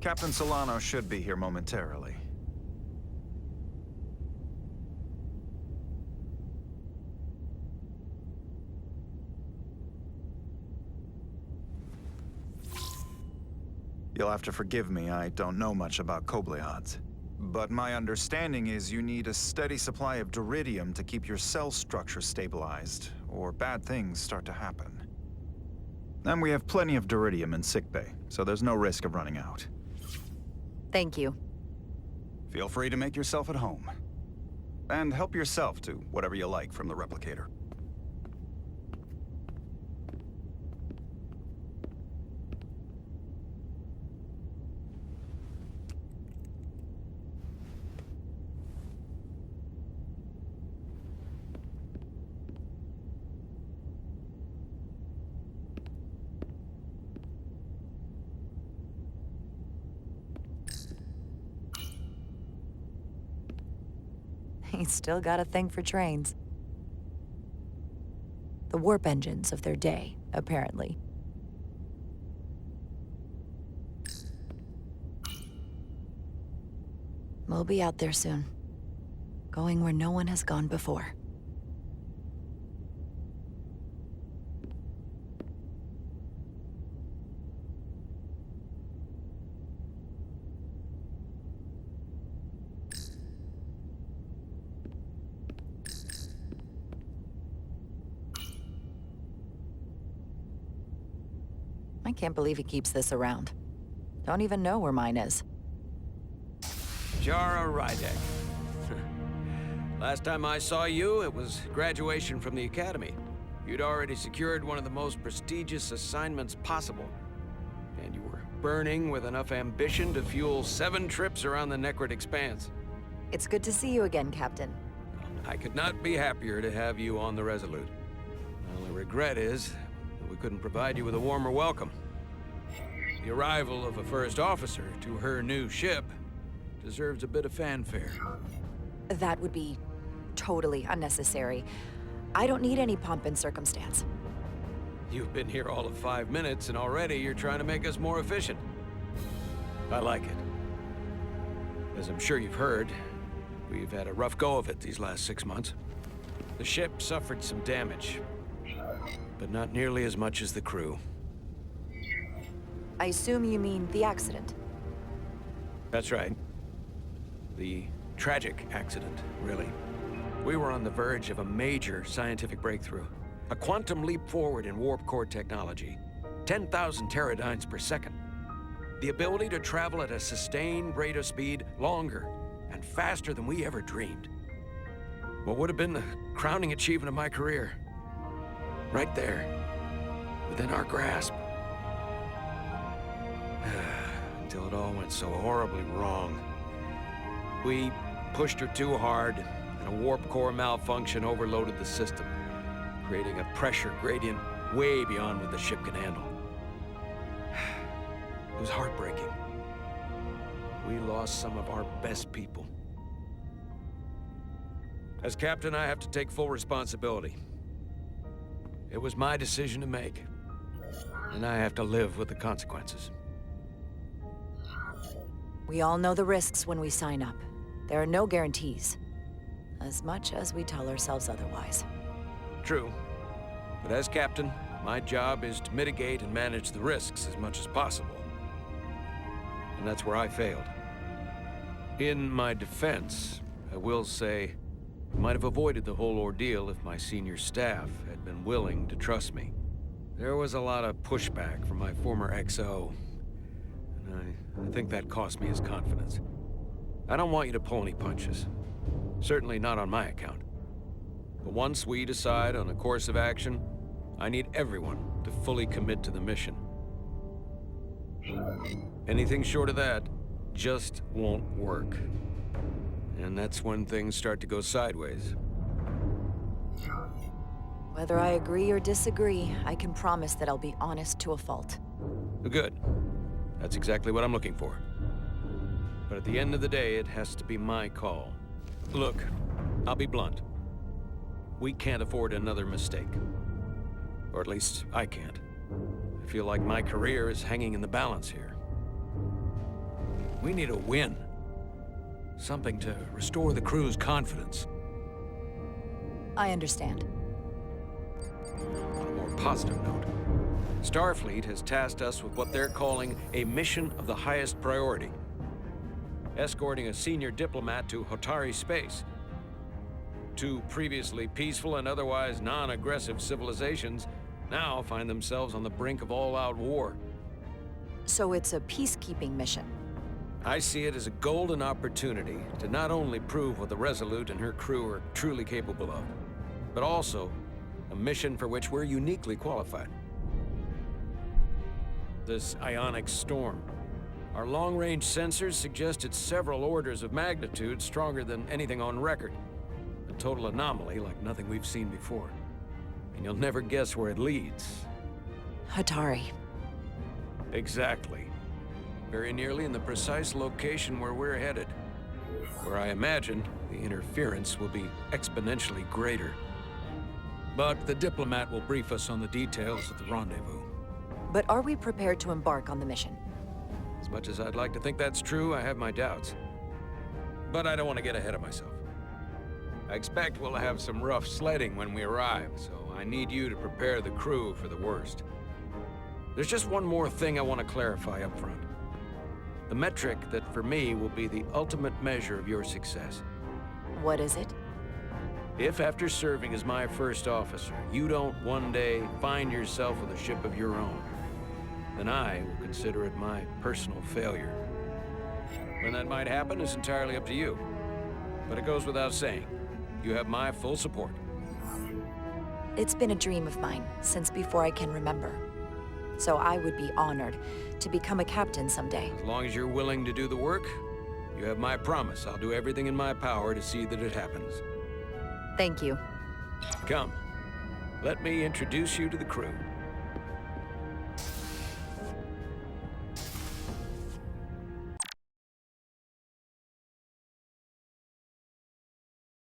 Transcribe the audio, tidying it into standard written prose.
Captain Solano should be here momentarily. You'll have to forgive me, I don't know much about Kobleods. But my understanding is you need a steady supply of duridium to keep your cell structure stabilized, or bad things start to happen. And we have plenty of duridium in sickbay, so there's no risk of running out. Thank you. Feel free to make yourself at home. And help yourself to whatever you like from the replicator. He's still got a thing for trains. The warp engines of their day, apparently. We'll be out there soon. Going where no one has gone before. I can't believe he keeps this around. Don't even know where mine is. Jara Rydek. Last time I saw you, it was graduation from the academy. You'd already secured one of the most prestigious assignments possible. And you were burning with enough ambition to fuel 7 trips around the Necrid Expanse. It's good to see you again, Captain. I could not be happier to have you on the Resolute. My only regret is that we couldn't provide you with a warmer welcome. The arrival of a first officer to her new ship deserves a bit of fanfare. That would be totally unnecessary. I don't need any pomp and circumstance. You've been here all of 5 minutes, and already you're trying to make us more efficient. I like it. As I'm sure you've heard, we've had a rough go of it these last 6 months. The ship suffered some damage, but not nearly as much as the crew. I assume you mean the accident. That's right. The tragic accident, really. We were on the verge of a major scientific breakthrough. A quantum leap forward in warp core technology. 10,000 teradynes per second. The ability to travel at a sustained rate of speed longer and faster than we ever dreamed. What would have been the crowning achievement of my career. Right there, within our grasp. Until it all went so horribly wrong. We pushed her too hard, and a warp core malfunction overloaded the system, creating a pressure gradient way beyond what the ship can handle. It was heartbreaking. We lost some of our best people. As captain, I have to take full responsibility. It was my decision to make, and I have to live with the consequences. We all know the risks when we sign up. There are no guarantees. As much as we tell ourselves otherwise. True. But as captain, my job is to mitigate and manage the risks as much as possible. And that's where I failed. In my defense, I will say, I might have avoided the whole ordeal if my senior staff had been willing to trust me. There was a lot of pushback from my former XO, and I think that cost me his confidence. I don't want you to pull any punches. Certainly not on my account. But once we decide on a course of action, I need everyone to fully commit to the mission. Anything short of that just won't work. And that's when things start to go sideways. Whether I agree or disagree, I can promise that I'll be honest to a fault. Good. That's exactly what I'm looking for. But at the end of the day, it has to be my call. Look, I'll be blunt. We can't afford another mistake. Or at least, I can't. I feel like my career is hanging in the balance here. We need a win. Something to restore the crew's confidence. I understand. On a more positive note, Starfleet has tasked us with what they're calling a mission of the highest priority. Escorting a senior diplomat to Hotari space. Two previously peaceful and otherwise non-aggressive civilizations now find themselves on the brink of all-out war. So it's a peacekeeping mission. I see it as a golden opportunity to not only prove what the Resolute and her crew are truly capable of, but also a mission for which we're uniquely qualified. This ionic storm. Our long-range sensors suggest it's several orders of magnitude stronger than anything on record. A total anomaly like nothing we've seen before. And you'll never guess where it leads. Hatari. Exactly. Very nearly in the precise location where we're headed. Where I imagine the interference will be exponentially greater. But the diplomat will brief us on the details at the rendezvous. But are we prepared to embark on the mission? As much as I'd like to think that's true, I have my doubts. But I don't want to get ahead of myself. I expect we'll have some rough sledding when we arrive, so I need you to prepare the crew for the worst. There's just one more thing I want to clarify up front. The metric that for me will be the ultimate measure of your success. What is it? If after serving as my first officer, you don't one day find yourself with a ship of your own, then I will consider it my personal failure. When that might happen is entirely up to you. But it goes without saying, you have my full support. It's been a dream of mine since before I can remember. So I would be honored to become a captain someday. As long as you're willing to do the work, you have my promise. I'll do everything in my power to see that it happens. Thank you. Come, let me introduce you to the crew.